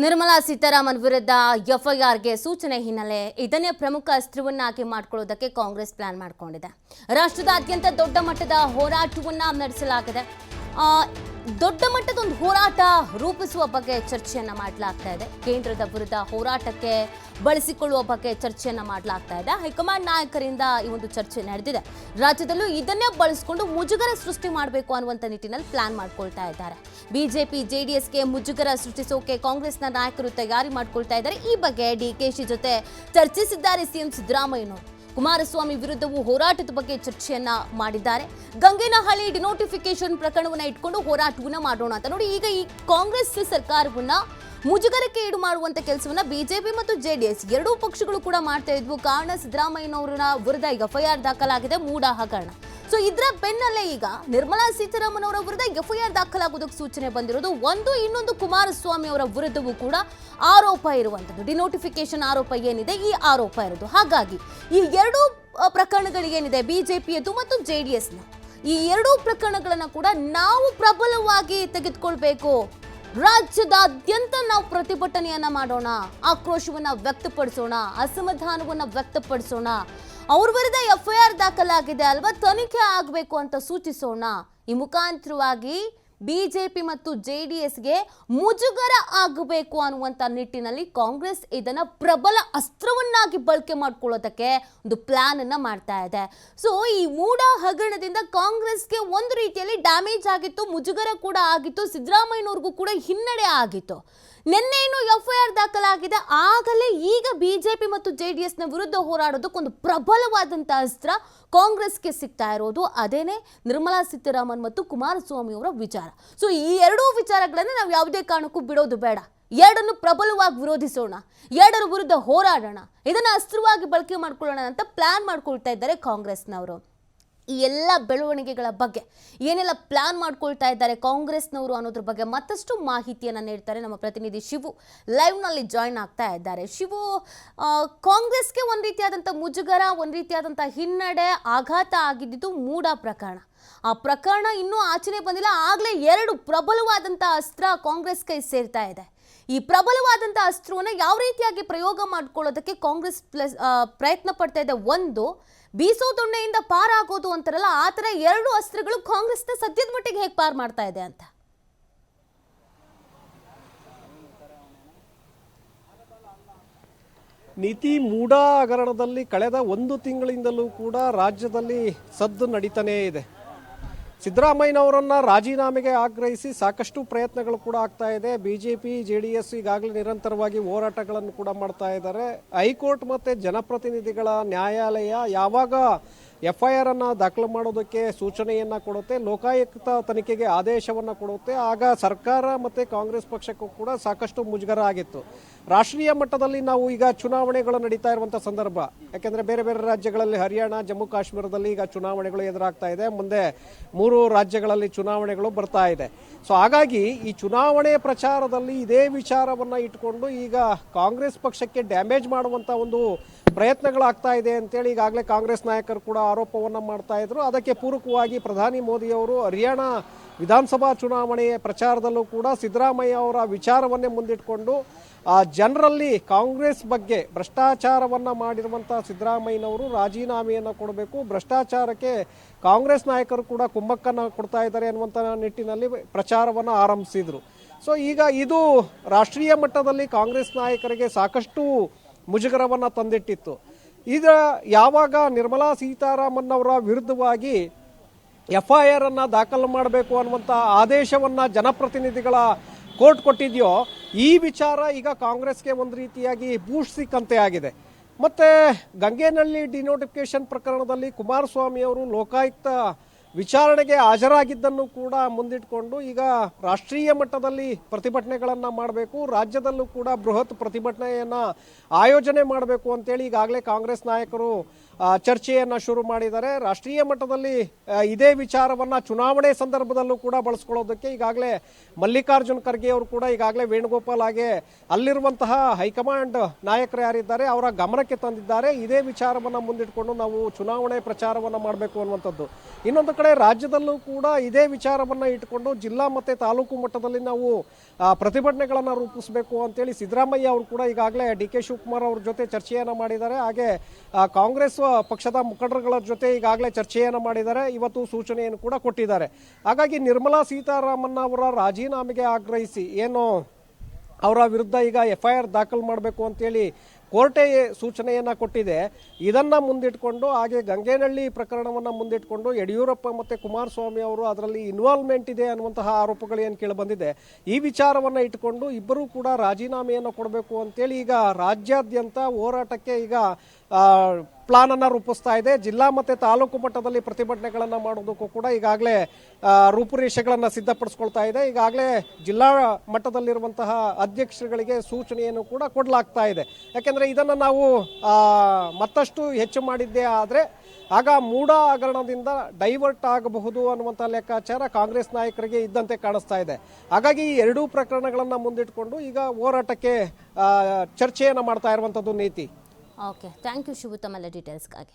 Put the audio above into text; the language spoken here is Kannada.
ನಿರ್ಮಲಾ ಸೀತಾರಾಮನ್ ವಿರುದ್ಧ ಎಫ್ಐಆರ್ಗೆ ಸೂಚನೆ ಹಿನ್ನೆಲೆ ಇದನ್ನೇ ಪ್ರಮುಖ ಅಸ್ತ್ರವನ್ನಾಗಿ ಮಾಡಿಕೊಳ್ಳುವುದಕ್ಕೆ ಕಾಂಗ್ರೆಸ್ ಪ್ಲಾನ್ ಮಾಡಿಕೊಂಡಿದೆ. ರಾಷ್ಟ್ರದಾದ್ಯಂತ ದೊಡ್ಡ ಮಟ್ಟದ ಹೋರಾಟವನ್ನ ನಡೆಸಲಾಗಿದೆ. ದೊಡ್ಡ ಮಟ್ಟದ ಒಂದು ಹೋರಾಟ ರೂಪಿಸುವ ಬಗ್ಗೆ ಚರ್ಚೆಯನ್ನ ಮಾಡಲಾಗ್ತಾ ಇದೆ. ಕೇಂದ್ರದ ವಿರುದ್ಧ ಹೋರಾಟಕ್ಕೆ ಬಳಸಿಕೊಳ್ಳುವ ಬಗ್ಗೆ ಚರ್ಚೆಯನ್ನ ಮಾಡಲಾಗ್ತಾ ಇದೆ. ಹೈಕಮಾಂಡ್ ನಾಯಕರಿಂದ ಈ ಒಂದು ಚರ್ಚೆ ನಡೆದಿದೆ. ರಾಜ್ಯದಲ್ಲೂ ಇದನ್ನೇ ಬಳಸಿಕೊಂಡು ಮುಜುಗರ ಸೃಷ್ಟಿ ಮಾಡಬೇಕು ಅನ್ನುವಂಥ ನಿಟ್ಟಿನಲ್ಲಿ ಪ್ಲಾನ್ ಮಾಡ್ಕೊಳ್ತಾ ಇದ್ದಾರೆ. ಬಿಜೆಪಿ ಜೆಡಿಎಸ್ಗೆ ಮುಜುಗರ ಸೃಷ್ಟಿಸೋಕೆ ಕಾಂಗ್ರೆಸ್ನ ನಾಯಕರು ತಯಾರಿ ಮಾಡ್ಕೊಳ್ತಾ ಇದ್ದಾರೆ. ಈ ಬಗ್ಗೆ ಡಿಕೆಶಿ ಜೊತೆ ಚರ್ಚಿಸಿದ್ದಾರೆ ಸಿಎಂ ಸಿದ್ದರಾಮಯ್ಯನವರು. ಕುಮಾರಸ್ವಾಮಿ ವಿರುದ್ಧವೂ ಹೋರಾಟದ ಬಗ್ಗೆ ಚರ್ಚೆಯನ್ನ ಮಾಡಿದ್ದಾರೆ. ಗಂಗೇನಹಳ್ಳಿ ಡಿನೋಟಿಫಿಕೇಶನ್ ಪ್ರಕರಣವನ್ನ ಇಟ್ಕೊಂಡು ಹೋರಾಟವನ್ನ ಮಾಡೋಣ ಅಂತ ನೋಡಿ. ಈಗ ಈ ಕಾಂಗ್ರೆಸ್ ಸರ್ಕಾರವನ್ನ ಮುಜುಗರಕ್ಕೆ ಈಡು ಮಾಡುವಂತ ಕೆಲಸವನ್ನ ಬಿಜೆಪಿ ಮತ್ತು ಜೆಡಿಎಸ್ ಎರಡೂ ಪಕ್ಷಗಳು ಕೂಡ ಮಾಡ್ತಾ ಇದ್ವು. ಕಾರಣ ಸಿದ್ದರಾಮಯ್ಯನವರ ವಿರುದ್ಧ ಈಗ ಎಫ್ಐಆರ್ ದಾಖಲಾಗಿದೆ, ಮೂಡ ಹಗರಣ. ಸೊ ಇದರ ಬೆನ್ನಲ್ಲೇ ಈಗ ನಿರ್ಮಲಾ ಸೀತಾರಾಮನ್ ಅವರ ವಿರುದ್ಧ ಎಫ್ಐಆರ್ ದಾಖಲಾಗುವುದಕ್ಕೆ ಸೂಚನೆ ಬಂದಿರೋದು. ಇನ್ನೊಂದು ಕುಮಾರಸ್ವಾಮಿ ಅವರ ವಿರುದ್ಧವೂ ಕೂಡ ಆರೋಪ ಇರುವಂಥದ್ದು. ಡಿನೋಟಿಫಿಕೇಶನ್ ಆರೋಪ ಏನಿದೆ, ಈ ಆರೋಪ ಇರೋದು. ಹಾಗಾಗಿ ಈ ಎರಡೂ ಪ್ರಕರಣಗಳಿಗೇನಿದೆ, ಬಿಜೆಪಿಯದು ಮತ್ತು ಜೆಡಿಎಸ್ನ ಈ ಎರಡೂ ಪ್ರಕರಣಗಳನ್ನ ಕೂಡ ನಾವು ಪ್ರಬಲವಾಗಿ ತೆಗೆದುಕೊಳ್ಬೇಕು. ರಾಜ್ಯದಾದ್ಯಂತ ನಾವು ಪ್ರತಿಭಟನೆಯನ್ನ ಮಾಡೋಣ, ಆಕ್ರೋಶವನ್ನ ವ್ಯಕ್ತಪಡಿಸೋಣ, ಅಸಮಾಧಾನವನ್ನ ವ್ಯಕ್ತಪಡಿಸೋಣ. ಅವ್ರ ವಿರುದ್ಧ ಎಫ್ಐಆರ್ ದಾಖಲಾಗಿದೆ ಅಲ್ವಾ, ತನಿಖೆ ಆಗಬೇಕು ಅಂತ ಸೂಚಿಸೋಣ. ಈ ಮುಖಾಂತರವಾಗಿ ಬಿಜೆಪಿ ಮತ್ತು ಜೆಡಿಎಸ್ಗೆ ಮುಜುಗರ ಆಗಬೇಕು ಅನ್ನುವಂಥ ನಿಟ್ಟಿನಲ್ಲಿ ಕಾಂಗ್ರೆಸ್ ಇದನ್ನ ಪ್ರಬಲ ಅಸ್ತ್ರವನ್ನಾಗಿ ಬಳಕೆ ಮಾಡ್ಕೊಳ್ಳೋದಕ್ಕೆ ಒಂದು ಪ್ಲಾನ್ ಅನ್ನ ಮಾಡ್ತಾ ಇದೆ. ಸೊ ಈ ಮೂಡ ಹಗರಣದಿಂದ ಕಾಂಗ್ರೆಸ್ಗೆ ಒಂದು ರೀತಿಯಲ್ಲಿ ಡ್ಯಾಮೇಜ್ ಆಗಿತ್ತು, ಮುಜುಗರ ಕೂಡ ಆಗಿತ್ತು, ಸಿದ್ದರಾಮಯ್ಯನವ್ರಿಗೂ ಕೂಡ ಹಿನ್ನಡೆ ಆಗಿತ್ತು. ನಿನ್ನೆ ಏನು ಎಫ್ಐಆರ್ ದಾಖಲಾಗಿದೆ, ಆಗಲೇ ಈಗ ಬಿಜೆಪಿ ಮತ್ತು ಜೆಡಿಎಸ್ನ ವಿರುದ್ಧ ಹೋರಾಡೋದಕ್ಕೊಂದು ಪ್ರಬಲವಾದಂಥ ಅಸ್ತ್ರ ಕಾಂಗ್ರೆಸ್ಗೆ ಸಿಗ್ತಾ ಇರೋದು. ಅದೇನೆ ನಿರ್ಮಲಾ ಸೀತಾರಾಮನ್ ಮತ್ತು ಕುಮಾರಸ್ವಾಮಿ ಅವರ ವಿಚಾರ. ಸೊ ಈ ಎರಡೂ ವಿಚಾರಗಳನ್ನು ನಾವು ಯಾವುದೇ ಕಾರಣಕ್ಕೂ ಬಿಡೋದು ಬೇಡ. ಎರಡನ್ನು ಪ್ರಬಲವಾಗಿ ವಿರೋಧಿಸೋಣ, ಎರಡರ ವಿರುದ್ಧ ಹೋರಾಡೋಣ, ಇದನ್ನು ಅಸ್ತ್ರವಾಗಿ ಬಳಕೆ ಮಾಡ್ಕೊಳ್ಳೋಣ ಅಂತ ಪ್ಲಾನ್ ಮಾಡ್ಕೊಳ್ತಾ ಇದ್ದಾರೆ ಕಾಂಗ್ರೆಸ್ನವರು. ಈ ಎಲ್ಲ ಬೆಳವಣಿಗೆಗಳ ಬಗ್ಗೆ ಏನೆಲ್ಲ ಪ್ಲಾನ್ ಮಾಡ್ಕೊಳ್ತಾ ಇದ್ದಾರೆ ಕಾಂಗ್ರೆಸ್ನವರು ಅನ್ನೋದ್ರ ಬಗ್ಗೆ ಮತ್ತಷ್ಟು ಮಾಹಿತಿಯನ್ನು ನೀಡ್ತಾರೆ ನಮ್ಮ ಪ್ರತಿನಿಧಿ ಶಿವು. ಲೈವ್ನಲ್ಲಿ ಜಾಯ್ನ್ ಆಗ್ತಾ ಇದ್ದಾರೆ. ಶಿವು, ಕಾಂಗ್ರೆಸ್ಗೆ ಒಂದು ರೀತಿಯಾದಂಥ ಮುಜುಗರ, ಒಂದು ರೀತಿಯಾದಂಥ ಹಿನ್ನಡೆ, ಆಘಾತ ಆಗಿದ್ದು ಮೂಡ ಪ್ರಕರಣ. ಆ ಪ್ರಕರಣ ಇನ್ನೂ ಆಚರಣೆ ಬಂದಿಲ್ಲ, ಆಗಲೇ ಎರಡು ಪ್ರಬಲವಾದಂಥ ಅಸ್ತ್ರ ಕಾಂಗ್ರೆಸ್ ಕೈ ಸೇರ್ತಾ ಇದೆ. ಈ ಪ್ರಬಲವಾದಂಥ ಅಸ್ತ್ರವನ್ನು ಯಾವ ರೀತಿಯಾಗಿ ಪ್ರಯೋಗ ಮಾಡ್ಕೊಳ್ಳೋದಕ್ಕೆ ಕಾಂಗ್ರೆಸ್ ಪ್ರಯತ್ನ ಪಡ್ತಾ ಇದೆ. ಒಂದು, ಬೀಸೋ ದೊಣ್ಣೆಯಿಂದ ಪಾರಾಗೋದು ಅಂತಾರಲ್ಲ, ಆ ಥರ ಎರಡು ಅಸ್ತ್ರಗಳು ಕಾಂಗ್ರೆಸ್ನ ಸದ್ಯದ ಮಟ್ಟಿಗೆ ಹೇಗೆ ಪಾರ್ ಮಾಡ್ತಾ ಇದೆ ಅಂತ. ನೀತಿ ಮೂಡ ಹಗರಣದಲ್ಲಿ ಕಳೆದ ಒಂದು ತಿಂಗಳಿಂದಲೂ ಕೂಡ ರಾಜ್ಯದಲ್ಲಿ ಸದ್ದು ನಡೀತಾನೇ ಇದೆ. ಸಿದ್ದರಾಮಯ್ಯನವರನ್ನ ರಾಜೀನಾಮೆಗೆ ಆಗ್ರಹಿಸಿ ಸಾಕಷ್ಟು ಪ್ರಯತ್ನಗಳು ಕೂಡ ಆಗ್ತಾ ಇದೆ. ಬಿಜೆಪಿ ಜೆಡಿಎಸ್ ಈಗಾಗಲೇ ನಿರಂತರವಾಗಿ ಹೋರಾಟಗಳನ್ನು ಕೂಡ ಮಾಡ್ತಾ ಇದ್ದಾರೆ. ಹೈಕೋರ್ಟ್ ಮತ್ತೆ ಜನಪ್ರತಿನಿಧಿಗಳ ನ್ಯಾಯಾಲಯ ಯಾವಾಗ ಎಫ್ಐಆರ್ ಅನ್ನ ದಾಖಲು ಮಾಡೋದಕ್ಕೆ ಸೂಚನೆಯನ್ನ ಕೊಡುತ್ತೆ, ಲೋಕಾಯುಕ್ತ ತನಿಖೆಗೆ ಆದೇಶವನ್ನ ಕೊಡುತ್ತೆ, ಆಗ ಸರ್ಕಾರ ಮತ್ತೆ ಕಾಂಗ್ರೆಸ್ ಪಕ್ಷಕ್ಕೂ ಕೂಡ ಸಾಕಷ್ಟು ಮುಜುಗರ ಆಗಿತ್ತು. ರಾಷ್ಟ್ರೀಯ ಮಟ್ಟದಲ್ಲಿ ನಾವು ಈಗ ಚುನಾವಣೆಗಳು ನಡೀತಾ ಇರುವಂತಹ ಸಂದರ್ಭ, ಯಾಕೆಂದ್ರೆ ಬೇರೆ ಬೇರೆ ರಾಜ್ಯಗಳಲ್ಲಿ ಹರಿಯಾಣ, ಜಮ್ಮು ಕಾಶ್ಮೀರದಲ್ಲಿ ಈಗ ಚುನಾವಣೆಗಳು ಎದುರಾಗ್ತಾ ಇದೆ. ಮುಂದೆ 3 ರಾಜ್ಯಗಳಲ್ಲಿ ಚುನಾವಣೆಗಳು ಬರ್ತಾ ಇದೆ. ಸೊ ಹಾಗಾಗಿ ಈ ಚುನಾವಣೆ ಪ್ರಚಾರದಲ್ಲಿ ಇದೇ ವಿಚಾರವನ್ನ ಇಟ್ಕೊಂಡು ಈಗ ಕಾಂಗ್ರೆಸ್ ಪಕ್ಷಕ್ಕೆ ಡ್ಯಾಮೇಜ್ ಮಾಡುವಂತ ಒಂದು ಪ್ರಯತ್ನಗಳಾಗ್ತಾ ಇದೆ ಅಂತೇಳಿ ಈಗಾಗಲೇ ಕಾಂಗ್ರೆಸ್ ನಾಯಕರು ಕೂಡ ಆರೋಪವನ್ನ ಮಾಡ್ತಾ ಇದ್ರು. ಅದಕ್ಕೆ ಪೂರಕವಾಗಿ ಪ್ರಧಾನಿ ಮೋದಿ ಅವರು ಹರಿಯಾಣ ವಿಧಾನಸಭಾ ಚುನಾವಣೆಯ ಪ್ರಚಾರದಲ್ಲೂ ಕೂಡ ಸಿದ್ದರಾಮಯ್ಯ ಅವರ ವಿಚಾರವನ್ನೇ ಮುಂದಿಟ್ಕೊಂಡು ಜನರಲ್ಲಿ ಕಾಂಗ್ರೆಸ್ ಬಗ್ಗೆ ಭ್ರಷ್ಟಾಚಾರವನ್ನ ಮಾಡಿರುವಂತಹ ಸಿದ್ದರಾಮಯ್ಯನವರು ರಾಜೀನಾಮೆಯನ್ನು ಕೊಡಬೇಕು, ಭ್ರಷ್ಟಾಚಾರಕ್ಕೆ ಕಾಂಗ್ರೆಸ್ ನಾಯಕರು ಕೂಡ ಕುಮ್ಮಕ್ಕನ್ನು ಕೊಡ್ತಾ ಇದ್ದಾರೆ ಅನ್ನುವಂಥ ನಿಟ್ಟಿನಲ್ಲಿ ಪ್ರಚಾರವನ್ನು ಆರಂಭಿಸಿದ್ರು. ಸೊ ಈಗ ಇದು ರಾಷ್ಟ್ರೀಯ ಮಟ್ಟದಲ್ಲಿ ಕಾಂಗ್ರೆಸ್ ನಾಯಕರಿಗೆ ಸಾಕಷ್ಟು ಮುಜುಗರವನ್ನು ತಂದಿಟ್ಟಿತ್ತು. ಈಗ ಯಾವಾಗ ನಿರ್ಮಲಾ ಸೀತಾರಾಮನ್ ಅವರ ವಿರುದ್ಧವಾಗಿ ಎಫ್ಐಆರ್ ಅನ್ನ ದಾಖಲು ಮಾಡಬೇಕು ಅನ್ನುವಂಥ ಆದೇಶವನ್ನ ಜನಪ್ರತಿನಿಧಿಗಳ ಕೋರ್ಟ್ ಕೊಟ್ಟಿದೆಯೋ, ಈ ವಿಚಾರ ಈಗ ಕಾಂಗ್ರೆಸ್ಗೆ ಒಂದು ರೀತಿಯಾಗಿ ಬೂಸ್ಟ್ ಸಿಕ್ಕಂತೆ ಆಗಿದೆ. ಮತ್ತೆ ಗಂಗೇನಹಳ್ಳಿ ಡಿನೋಟಿಫಿಕೇಶನ್ ಪ್ರಕರಣದಲ್ಲಿ ಕುಮಾರಸ್ವಾಮಿ ಅವರು ಲೋಕಾಯುಕ್ತ ವಿಚಾರಣೆಗೆ ಹಾಜರಾಗಿದ್ದನ್ನು ಕೂಡ ಮುಂದಿಟ್ಕೊಂಡು ಈಗ ರಾಷ್ಟ್ರೀಯ ಮಟ್ಟದಲ್ಲಿ ಪ್ರತಿಭಟನೆಗಳನ್ನು ಮಾಡಬೇಕು, ರಾಜ್ಯದಲ್ಲೂ ಕೂಡ ಬೃಹತ್ ಪ್ರತಿಭಟನೆಯನ್ನು ಆಯೋಜನೆ ಮಾಡಬೇಕು ಅಂತೇಳಿ ಈಗಾಗಲೇ ಕಾಂಗ್ರೆಸ್ ನಾಯಕರು ಚರ್ಚೆಯನ್ನು ಶುರು ಮಾಡಿದ್ದಾರೆ. ರಾಷ್ಟ್ರೀಯ ಮಟ್ಟದಲ್ಲಿ ಇದೇ ವಿಚಾರವನ್ನು ಚುನಾವಣೆ ಸಂದರ್ಭದಲ್ಲೂ ಕೂಡ ಬಳಸ್ಕೊಳ್ಳೋದಕ್ಕೆ ಈಗಾಗಲೇ ಮಲ್ಲಿಕಾರ್ಜುನ್ ಖರ್ಗೆ ಅವರು ಕೂಡ ಈಗಾಗಲೇ ವೇಣುಗೋಪಾಲ್ ಹಾಗೆ ಅಲ್ಲಿರುವಂತಹ ಹೈಕಮಾಂಡ್ ನಾಯಕರು ಯಾರಿದ್ದಾರೆ ಅವರ ಗಮನಕ್ಕೆ ತಂದಿದ್ದಾರೆ. ಇದೇ ವಿಚಾರವನ್ನು ಮುಂದಿಟ್ಕೊಂಡು ನಾವು ಚುನಾವಣೆ ಪ್ರಚಾರವನ್ನು ಮಾಡಬೇಕು ಅನ್ನುವಂಥದ್ದು. ಇನ್ನೊಂದು ಕಡೆ ರಾಜ್ಯದಲ್ಲೂ ಕೂಡ ಇದೇ ವಿಚಾರವನ್ನು ಇಟ್ಕೊಂಡು ಜಿಲ್ಲಾ ಮತ್ತು ತಾಲೂಕು ಮಟ್ಟದಲ್ಲಿ ನಾವು ಪ್ರತಿಭಟನೆಗಳನ್ನು ರೂಪಿಸಬೇಕು ಅಂತೇಳಿ ಸಿದ್ದರಾಮಯ್ಯ ಅವರು ಕೂಡ ಈಗಾಗಲೇ ಡಿ ಕೆ ಶಿವಕುಮಾರ್ ಅವ್ರ ಜೊತೆ ಚರ್ಚೆಯನ್ನು ಮಾಡಿದ್ದಾರೆ. ಹಾಗೆ ಕಾಂಗ್ರೆಸ್ ಪಕ್ಷದ ಮುಖಂಡರುಗಳ ಜೊತೆ ಈಗಾಗಲೇ ಚರ್ಚೆಯನ್ನು ಮಾಡಿದ್ದಾರೆ. ಇವತ್ತು ಸೂಚನೆಯನ್ನು ಕೂಡ ಕೊಟ್ಟಿದ್ದಾರೆ. ಹಾಗಾಗಿ ನಿರ್ಮಲಾ ಸೀತಾರಾಮನ್ ಅವರ ರಾಜೀನಾಮೆಗೆ ಆಗ್ರಹಿಸಿ ಏನು ಅವರ ವಿರುದ್ಧ ಈಗ FIR ದಾಖಲು ಮಾಡಬೇಕು ಅಂತೇಳಿ ಕೋರ್ಟೇ ಸೂಚನೆಯನ್ನು ಕೊಟ್ಟಿದೆ. ಇದನ್ನು ಮುಂದಿಟ್ಕೊಂಡು ಹಾಗೆ ಗಂಗೇನಹಳ್ಳಿ ಪ್ರಕರಣವನ್ನು ಮುಂದಿಟ್ಕೊಂಡು ಯಡಿಯೂರಪ್ಪ ಮತ್ತು ಕುಮಾರಸ್ವಾಮಿ ಅವರು ಅದರಲ್ಲಿ ಇನ್ವಾಲ್ವ್ಮೆಂಟ್ ಇದೆ ಅನ್ನುವಂತಹ ಆರೋಪಗಳು ಏನು ಕೇಳಿಬಂದಿದೆ. ಈ ವಿಚಾರವನ್ನು ಇಟ್ಕೊಂಡು ಇಬ್ಬರೂ ಕೂಡ ರಾಜೀನಾಮೆಯನ್ನು ಕೊಡಬೇಕು ಅಂತೇಳಿ ಈಗ ರಾಜ್ಯಾದ್ಯಂತ ಹೋರಾಟಕ್ಕೆ ಈಗ ಪ್ಲಾನ್ ಅನ್ನು ರೂಪಿಸ್ತಾ ಇದೆ. ಜಿಲ್ಲಾ ಮತ್ತು ತಾಲೂಕು ಮಟ್ಟದಲ್ಲಿ ಪ್ರತಿಭಟನೆಗಳನ್ನು ಮಾಡೋದಕ್ಕೂ ಕೂಡ ಈಗಾಗಲೇ ರೂಪುರೇಷೆಗಳನ್ನು ಸಿದ್ಧಪಡಿಸ್ಕೊಳ್ತಾ ಇದೆ. ಈಗಾಗಲೇ ಜಿಲ್ಲಾ ಮಟ್ಟದಲ್ಲಿರುವಂತಹ ಅಧ್ಯಕ್ಷರುಗಳಿಗೆ ಸೂಚನೆಯನ್ನು ಕೂಡ ಕೊಡಲಾಗ್ತಾ ಇದೆ. ಯಾಕೆಂದರೆ ಇದನ್ನು ನಾವು ಮತ್ತಷ್ಟು ಹೆಚ್ಚು ಮಾಡಿದ್ದೇ ಆದರೆ ಆಗ ಮೂಢ ಹಗರಣದಿಂದ ಡೈವರ್ಟ್ ಆಗಬಹುದು ಅನ್ನುವಂಥ ಲೆಕ್ಕಾಚಾರ ಕಾಂಗ್ರೆಸ್ ನಾಯಕರಿಗೆ ಇದ್ದಂತೆ ಕಾಣಿಸ್ತಾ ಇದೆ. ಹಾಗಾಗಿ ಈ ಎರಡೂ ಪ್ರಕರಣಗಳನ್ನು ಮುಂದಿಟ್ಕೊಂಡು ಈಗ ಹೋರಾಟಕ್ಕೆ ಚರ್ಚೆಯನ್ನು ಮಾಡ್ತಾ ಇರುವಂಥದ್ದು ನೀತಿ. ಓಕೆ, ಥ್ಯಾಂಕ್ ಯು ಶಿವು ತಮ್ಮೆಲ್ಲ ಡೀಟೇಲ್ಸ್ಗಾಗಿ.